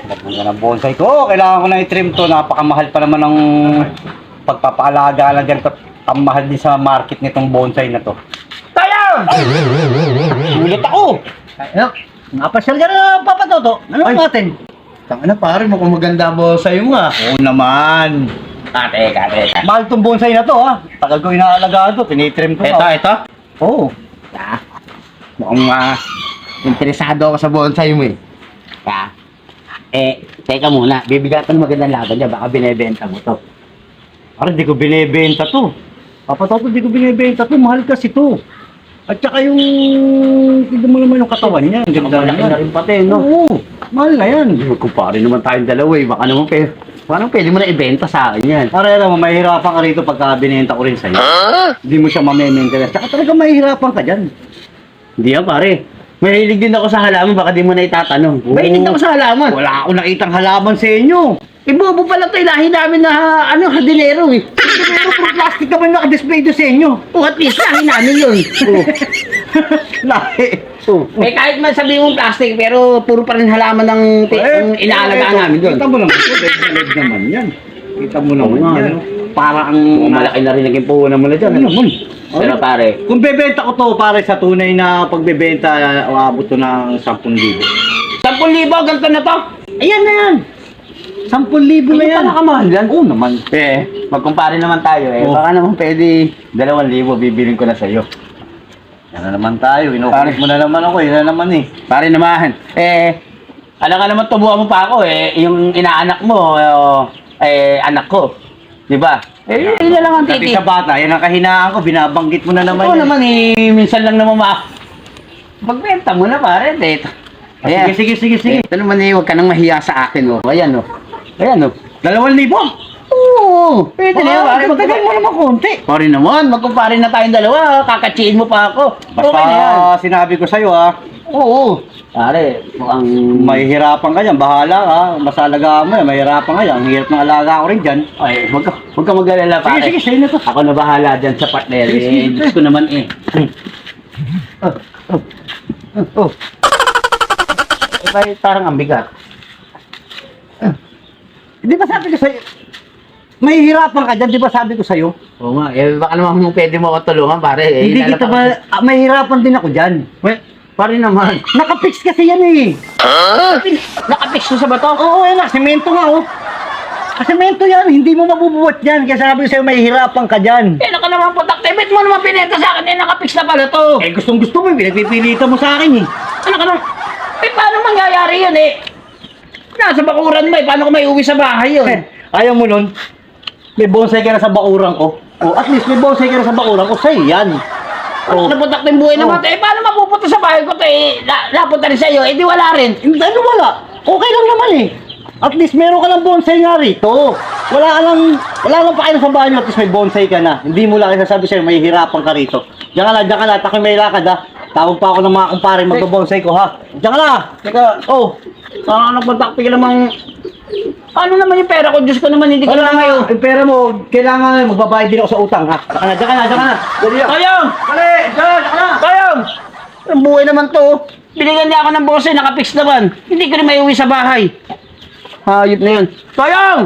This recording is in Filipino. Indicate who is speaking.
Speaker 1: Ganda ng bonsai ko. Kailangan ko na i-trim to. Napakamahal pa naman ng pagpapaalaga na dyan. Ang mahal din sa market nitong bonsai na to.
Speaker 2: Tayo!
Speaker 1: Ulit ako!
Speaker 2: Ano? Napasyal ka na, Papa Toto. Ano natin?
Speaker 3: Tanga na pare, mukhang maganda mo sa'yo nga.
Speaker 1: Oo naman.
Speaker 2: Kate.
Speaker 1: Mahal tong bonsai na to ha. Tagal ko inaalagaan to. Tinitrim ko.
Speaker 2: Ito.
Speaker 1: Oo.
Speaker 2: Ah, mukhang interesado ako sa bonsai mo eh. Teka muna. Bibigyan ka ng magandang laban dyan. Baka binebenta mo to.
Speaker 1: Parang di ko binibenta to. Papa Toto, di ko binibenta to. Mahal kasi to. At saka yung... Tignan mo naman yung katawan niya. Ang ganda
Speaker 2: Malaki na rin pati, no?
Speaker 1: Oo. Mahal na yan.
Speaker 2: Magkumpare naman tayong dalawa eh. Baka naman parang pwede mo na ibenta sa akin yan.
Speaker 1: Para alam mo, mahihirapan ka rito pagka binenta ko rin sa'yo. Hindi mo siya mamemaintain. Saka talaga mahihirapan ka dyan.
Speaker 2: Hindi yan pare. Mahilig din ako sa halaman. Baka di mo na itatanong.
Speaker 1: Oo.
Speaker 2: Mahilig ako sa halaman.
Speaker 1: Wala akong nakitang halaman sa inyo.
Speaker 2: Ibobo pala ito. Ilahi namin na hardinero eh.
Speaker 1: Pero kung plastic naman nakadisplay doon sa inyo.
Speaker 2: Oh, at least lahi namin yun.
Speaker 1: Lahi.
Speaker 2: Eh kahit man sabihin mong plastic, pero puro pa rin halaman ng inaalagaan namin doon.
Speaker 1: Kita mo naman ito. Dead naman yan. Kita mo naman yan.
Speaker 2: Para ang malaki na rin naging puhunan mo na dyan.
Speaker 1: Ano naman?
Speaker 2: Pero pare,
Speaker 1: Kung bebenta ko to pare sa tunay na pagbebenta, uabot to ng 10,000.
Speaker 2: 10,000 ganito na to.
Speaker 1: Ayan na yan. 10,000 na yan.
Speaker 2: Pala kamahal yan.
Speaker 1: Oo naman.
Speaker 2: Magkumpare naman tayo eh.
Speaker 1: Oh.
Speaker 2: Baka naman pwede 2,000 bibilin ko na sa'yo.
Speaker 1: Yan na naman tayo. Inukulit mo na naman ako. Yan na naman eh.
Speaker 2: Pare naman. Alam ka naman tubuhan mo pa ako eh. Yung inaanak mo, anak ko. Di ba? Yun na lang ang
Speaker 1: Dati
Speaker 2: titi.
Speaker 1: sa bata, yan ang kahinaan ko. Binabanggit mo na naman
Speaker 2: Oo
Speaker 1: yan.
Speaker 2: naman eh. Minsan lang naman magbenta mo na pare. Dito.
Speaker 1: Ah, sige.
Speaker 2: Ito naman eh. Huwag ka nang mahiya sa akin. Oh. Ayan oh.
Speaker 1: 2,000?
Speaker 2: Oo. Pwede na yun pare.
Speaker 1: Magtagal mo naman konti.
Speaker 2: Pare naman. Magkumpare na tayong dalawa. Kakachiin mo pa ako.
Speaker 1: Basta
Speaker 2: Okay na yan.
Speaker 1: sinabi ko sa'yo ha.
Speaker 2: Oo. Pare, mukhang...
Speaker 1: Mahihirapan ka dyan. Bahala ka. Masalagaan mo yan. Mahihirapan ka dyan. Ang hirap ng alaga ko rin dyan.
Speaker 2: Ay, huwag ka mag-alala pare.
Speaker 1: Sige, sa'yo na to.
Speaker 2: Ako na bahala dyan sa partner.
Speaker 1: Sige.
Speaker 2: Gusto ko naman eh.
Speaker 1: Oh.
Speaker 2: Parang ang bigat.
Speaker 1: Di ba sabi ko sa'yo? Mahihirapan ka dyan. Di ba sabi ko sa'yo?
Speaker 2: Oo nga, baka naman pwede mo ako tulungan pare.
Speaker 1: Hindi kita ba... mahihirapan din ako dyan.
Speaker 2: Pare naman.
Speaker 1: Nakapix kasi yan eh.
Speaker 2: Nakapix ko sa bato?
Speaker 1: Oo, yan na. Semento nga oh. Semento yan. Hindi mo mabubuhat yan. Kaya sabi ko sa'yo, mahihirapan ka dyan.
Speaker 2: Naka naman po, taktimit mo naman pinenta sa akin. Nakapix na pala to.
Speaker 1: Gustong gusto mo. Pinagpipilitan mo sa akin eh.
Speaker 2: Ano ka naman? Paano mangyayari yun eh? Nasa bakuran mo eh. Paano ko may uwi sa bahay yun?
Speaker 1: Ayaw mo nun? May bonsai ka na sa bakurang ko. Oh, at least may bonsai ka na sa bakurang ko. Sa'yo yan.
Speaker 2: Ano napuntak ng buhay naman to? Paano mapupunta sa bahay ko to eh? Napunta rin sa'yo. Di wala rin.
Speaker 1: Hindi, ano wala? Okay lang naman eh. At least meron ka lang bonsai nga rito. Wala lang pakialam sa bahay nyo. At least may bonsai ka na. Hindi mo lang isasabi sa'yo, may hirapan ka rito. Diyan ka na. Takoy may lakad ha. Tawag pa ako ng mga kumpare, magbabonsai ko ha. Diyan ka na.
Speaker 2: Teka, nagpuntak namang... Ano naman yung pera ko? Diyos ko naman, hindi ko
Speaker 1: Wala
Speaker 2: na ngayon.
Speaker 1: nga. Yung pera mo, kailangan magbabayad din ako sa utang ha. Diyan ka na. Dali na.
Speaker 2: Kayong!
Speaker 1: Dali! Diyan ka na.
Speaker 2: Kayong! Ang buhay naman to. Binigyan niya ako ng bose, nakapix naman. Hindi ko rin may uwi sa bahay. Hayop na yun. Kayong!